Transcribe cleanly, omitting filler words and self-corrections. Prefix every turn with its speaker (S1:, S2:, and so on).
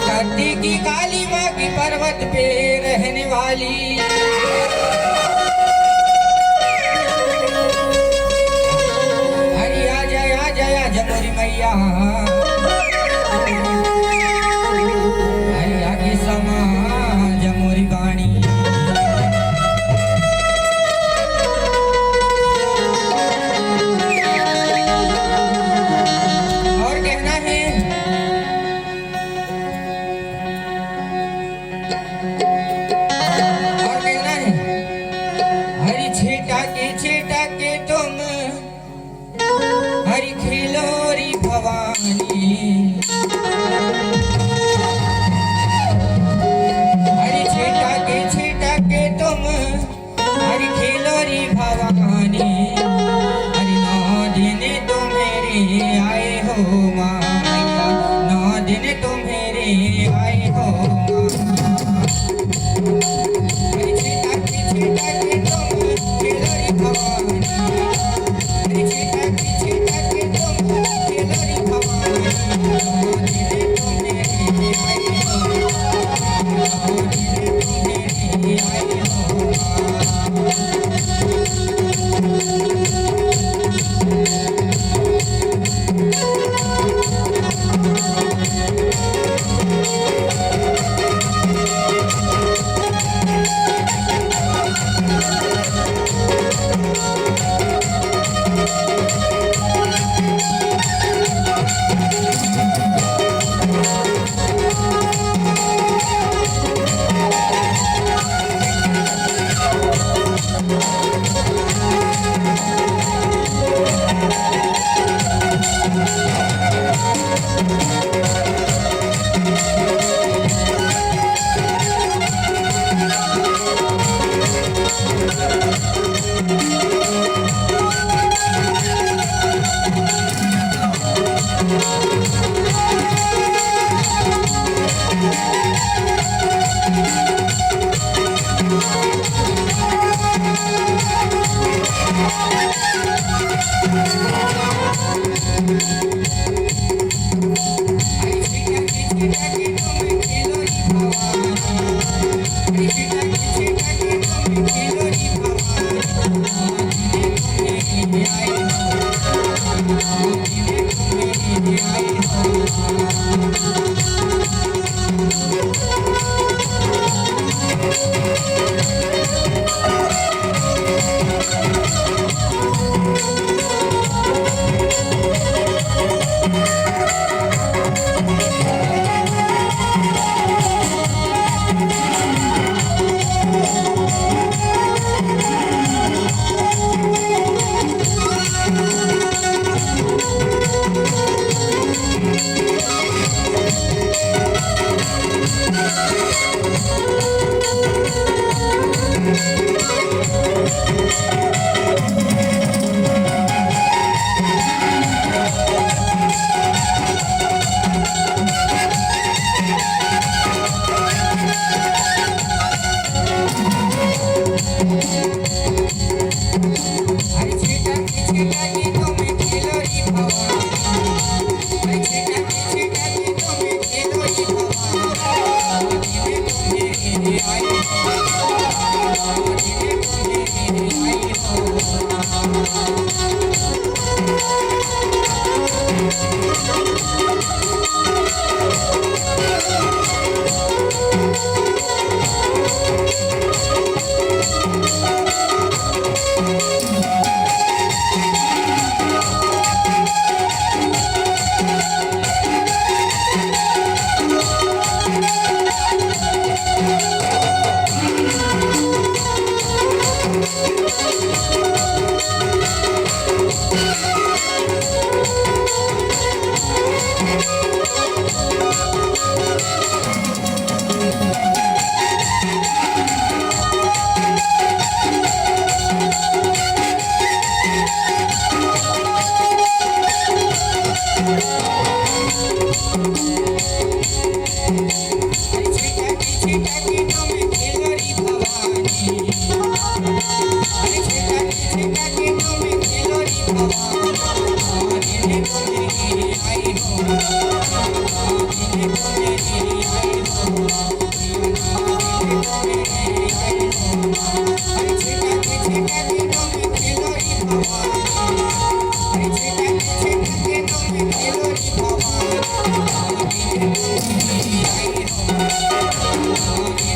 S1: करती की काली माँ की पर्वत पे रहने वाली। हरी आ जा मोरी मैया, हरी आगे समा जा मोरी बाणी। और कहना है छेटा के तुम हरी खिलोरी भवानी। हरी छेटा के तुम हरी खिलोरी भवानी। हरी 9 दिन तुम मेरे आए हो माया, 9 दिन तुम मेरे आए हो माया। हरी छेटा के तुम खिलोरी भवानी। हरी छेटा के तुम खिलोरी भवानी। 9 दिन तुम मेरे आए हो, 9 दिन तुम मेरे आए हो। आई हो માગી